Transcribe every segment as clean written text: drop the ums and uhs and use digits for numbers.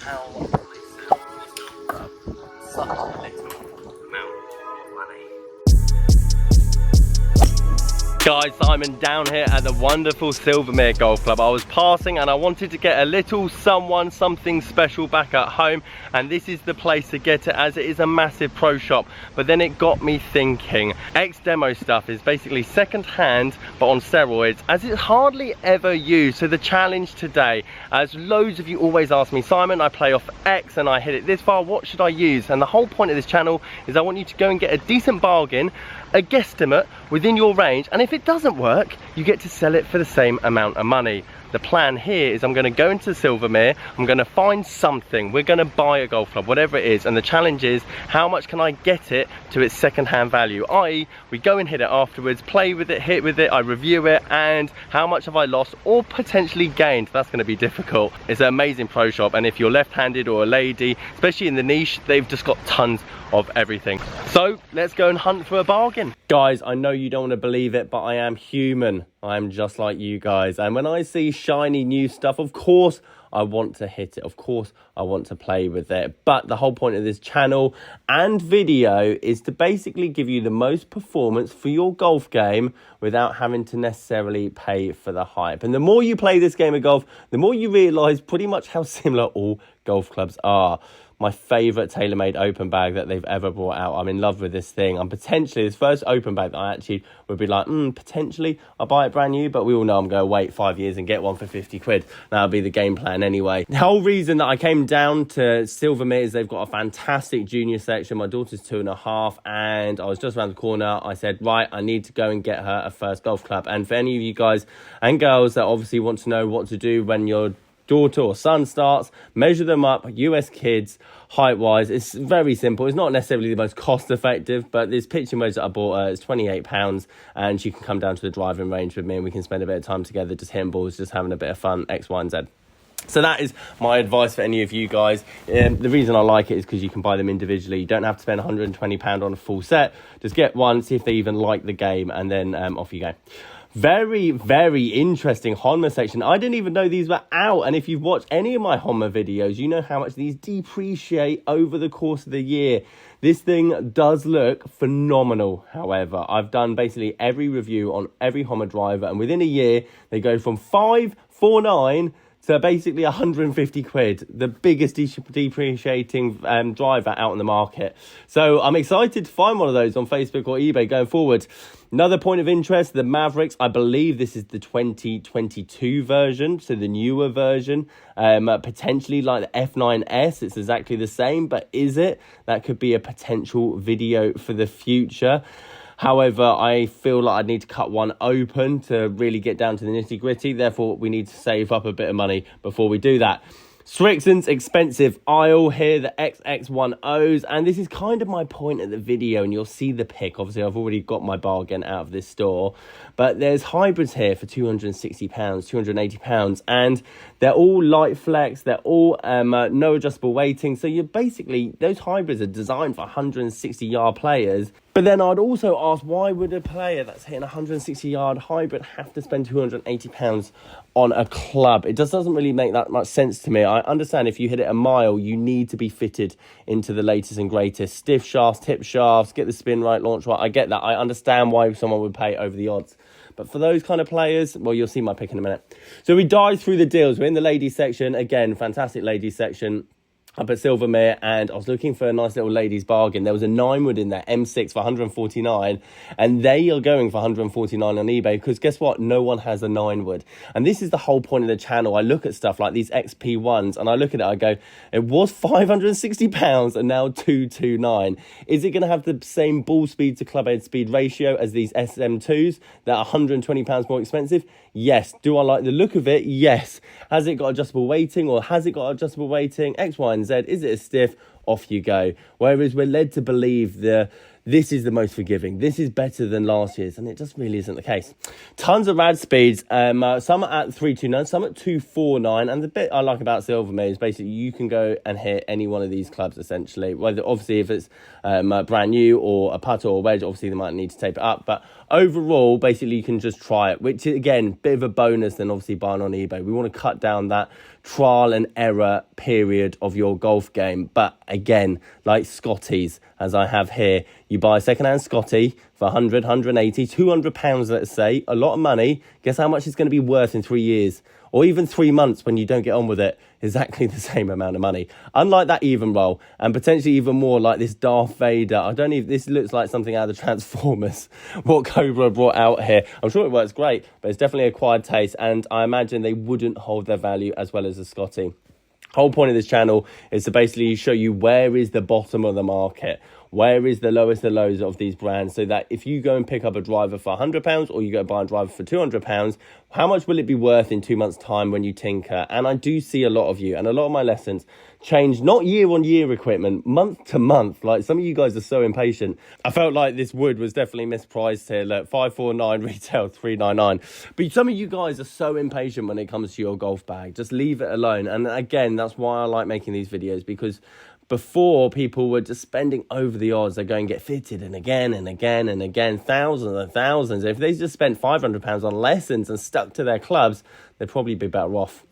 how I sell this golf club such a little amount of money. Guys, Simon down here at the wonderful Silvermere Golf Club. I was passing and I wanted to get a little something special back at home, and this is the place to get it as it is a massive pro shop. But then it got me thinking, ex-demo stuff is basically second hand but on steroids, as it's hardly ever used. So the challenge today, as loads of you always ask me, Simon, I play off X and I hit it this far, what should I use? And the whole point of this channel is I want you to go and get a decent bargain, a guesstimate within your range, and if it doesn't work, you get to sell it for the same amount of money. The plan here is I'm going to go into Silvermere, I'm going to find something, we're going to buy a golf club, whatever it is, and the challenge is how much can I get it to its second-hand value, i.e. we go and hit it afterwards, play with it, hit with it, I review it, and how much have I lost or potentially gained. That's going to be difficult. It's an amazing pro shop, and if you're left-handed or a lady, especially in the niche, they've just got tons of everything. So let's go and hunt for a bargain. Guys, I know you don't want to believe it, but I am human. I am just like you guys, and when I see shiny new stuff, of course I want to hit it, of course I want to play with it. But the whole point of this channel and video is to basically give you the most performance for your golf game without having to necessarily pay for the hype. And the more you play this game of golf, the more you realise pretty much how similar all golf clubs are. My favourite TaylorMade open bag that they've ever brought out. I'm in love with this thing. I'm potentially, this first open bag that I actually would be like, potentially I'll buy it brand new, but we all know I'm going to wait 5 years and get one for 50 quid. That'll be the game plan anyway. The whole reason that I came down to Silvermere is they've got a fantastic junior section. My daughter's 2.5, and I was just around the corner. I said, right, I need to go and get her a first golf club. And for any of you guys and girls that obviously want to know what to do when you're daughter or son starts, measure them up, US kids, height wise. It's very simple. It's not necessarily the most cost effective, but this pitching wedge that I bought her is £28, and she can come down to the driving range with me and we can spend a bit of time together just hitting balls, just having a bit of fun, X, Y and Z. So that is my advice for any of you guys. The reason I like it is because you can buy them individually. You don't have to spend £120 on a full set. Just get one, see if they even like the game, and then off you go. Very, very interesting Honma section. I didn't even know these were out. And if you've watched any of my Honma videos, you know how much these depreciate over the course of the year. This thing does look phenomenal, however. I've done basically every review on every Honma driver, and within a year, they go from 549 to basically 150 quid, the biggest depreciating driver out on the market. So I'm excited to find one of those on Facebook or eBay going forward. Another point of interest, the Mavericks. I believe this is the 2022 version, so the newer version. Potentially like the F9S, it's exactly the same, but is it? That could be a potential video for the future. However, I feel like I need to cut one open to really get down to the nitty gritty. Therefore, we need to save up a bit of money before we do that. Srixon's expensive aisle here, the XX10s, and this is kind of my point of the video, and you'll see the pic. Obviously, I've already got my bargain out of this store, but there's hybrids here for £260, £280, and they're all light flex, they're all no adjustable weighting, so you're basically, those hybrids are designed for 160-yard players. But then I'd also ask, why would a player that's hitting a 160-yard hybrid have to spend £280 on a club? It just doesn't really make that much sense to me. I understand if you hit it a mile, you need to be fitted into the latest and greatest. Stiff shafts, tip shafts, get the spin right, launch right. I get that. I understand why someone would pay over the odds. But for those kind of players, well, you'll see my pick in a minute. So we dive through the deals. We're in the ladies section. Again, fantastic ladies section up at Silvermere, and I was looking for a nice little ladies bargain. There was a 9-wood in there, M6 for 149, and they are going for 149 on eBay because guess what? No one has a 9-wood. And this is the whole point of the channel. I look at stuff like these XP1s and I look at it, I go, it was £560 and now 229. Is it going to have the same ball speed to club head speed ratio as these SM2s that are £120 more expensive? Yes. Do I like the look of it? Yes. Has it got adjustable weighting, or has it got adjustable weighting? X, Y, and Z. Is it a stiff, off you go. Whereas we're led to believe this is the most forgiving. This is better than last year's, and it just really isn't the case. Tons of rad speeds. Some are at 329, some at 249, and the bit I like about Silvermere is basically you can go and hit any one of these clubs essentially. Whether obviously if it's brand new or a putter or a wedge, obviously they might need to tape it up, but overall basically you can just try it, which again, bit of a bonus than obviously buying on eBay. We want to cut down that trial and error period of your golf game. But again, like Scotties, as I have here, you buy a second-hand Scotty for 100, 180, 200 pounds, let's say, a lot of money. Guess how much it's going to be worth in 3 years? Or even 3 months when you don't get on with it, exactly the same amount of money. Unlike that even roll, and potentially even more like this Darth Vader. This looks like something out of the Transformers, what Cobra brought out here. I'm sure it works great, but it's definitely acquired taste, and I imagine they wouldn't hold their value as well as a Scotty. Whole point of this channel is to basically show you where is the bottom of the market. Where is the lowest of lows of these brands, so that if you go and pick up a driver for £100 or you go buy a driver for £200, how much will it be worth in 2 months' time when you tinker? And I do see a lot of you, and a lot of my lessons change, not year-on-year equipment, month to month. Like, some of you guys are so impatient. I felt like this wood was definitely mispriced here. Look, 549 retail, 399. But some of you guys are so impatient when it comes to your golf bag. Just leave it alone. And again, that's why I like making these videos, because before, people were just spending over the odds. They go and get fitted and again and again and again, thousands and thousands. If they just spent £500 on lessons and stuck to their clubs, they'd probably be better off.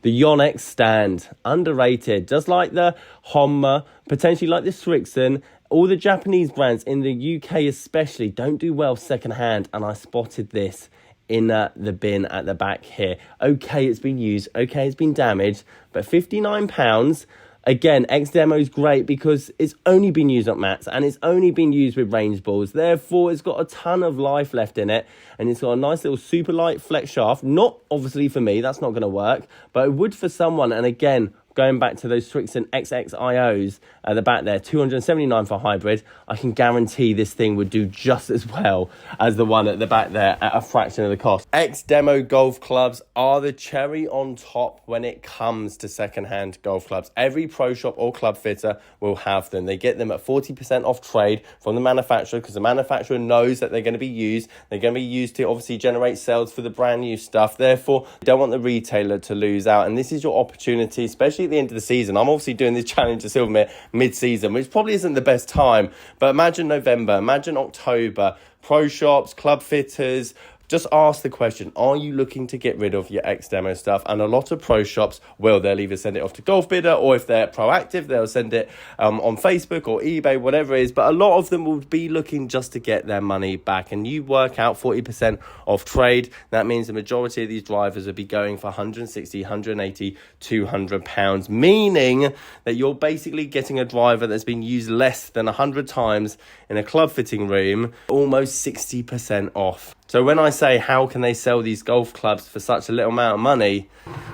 The Yonex stand, underrated, just like the Honma, potentially like the Srixon. All the Japanese brands in the UK especially don't do well secondhand, and I spotted this in the bin at the back here. Okay, it's been used, okay, it's been damaged, but £59. Again, X-Demo is great because it's only been used on mats and it's only been used with range balls. Therefore, it's got a ton of life left in it, and it's got a nice little super light flex shaft. Not obviously for me, that's not going to work, but it would for someone. And again, going back to those Srixon XXIOs at the back there, 279 for hybrid, I can guarantee this thing would do just as well as the one at the back there at a fraction of the cost. X-Demo golf clubs are the cherry on top when it comes to second-hand golf clubs. Every pro shop or club fitter will have them. They get them at 40% off trade from the manufacturer, because the manufacturer knows that they're going to be used. They're going to be used to obviously generate sales for the brand new stuff. Therefore, you don't want the retailer to lose out. And this is your opportunity, especially at the end of the season. I'm obviously doing this challenge at Silvermere mid-season, which probably isn't the best time, but imagine November, imagine October, pro shops, club fitters, just ask the question, are you looking to get rid of your X-Demo stuff? And a lot of pro shops will. They'll either send it off to Golf Bidder, or if they're proactive, they'll send it on Facebook or eBay, whatever it is. But a lot of them will be looking just to get their money back. And you work out 40% off trade. That means the majority of these drivers will be going for 160, 180, 200 pounds, meaning that you're basically getting a driver that's been used less than 100 times in a club fitting room, almost 60% off. So when I say how can they sell these golf clubs for such a little amount of money,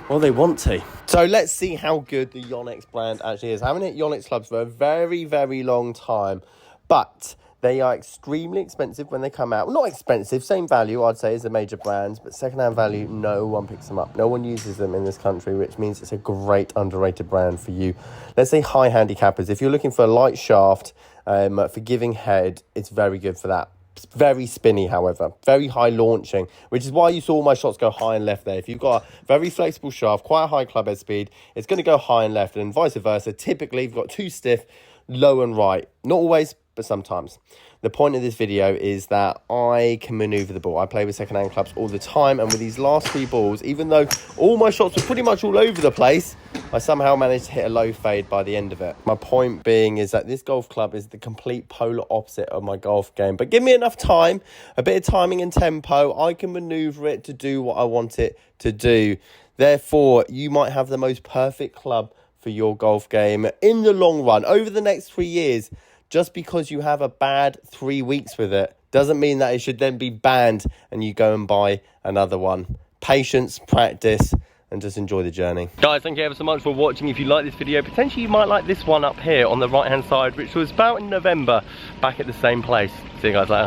well, they want to. So let's see how good the Yonex brand actually is. I haven't hit Yonex clubs for a very, very long time, but they are extremely expensive when they come out. Well, not expensive, same value, I'd say, as the major brands, but second-hand value, no one picks them up. No one uses them in this country, which means it's a great underrated brand for you. Let's say high handicappers. If you're looking for a light shaft, forgiving head, it's very good for that. Very spinny, however, very high launching, which is why you saw all my shots go high and left there. If you've got a very flexible shaft, quite a high club head speed, it's going to go high and left, and vice versa. Typically, if you've got too stiff, low and right. Not always, but sometimes. The point of this video is that I can maneuver the ball. I play with second-hand clubs all the time, and with these last 3 balls, even though all my shots were pretty much all over the place, I somehow managed to hit a low fade by the end of it. My point being is that this golf club is the complete polar opposite of my golf game. But give me enough time, a bit of timing and tempo, I can maneuver it to do what I want it to do. Therefore, you might have the most perfect club for your golf game in the long run, over the next 3 years. Just because you have a bad 3 weeks with it doesn't mean that it should then be banned and you go and buy another one. Patience, practice, and just enjoy the journey. Guys, thank you ever so much for watching. If you like this video, potentially you might like this one up here on the right hand side, which was about in November, back at the same place. See you guys later.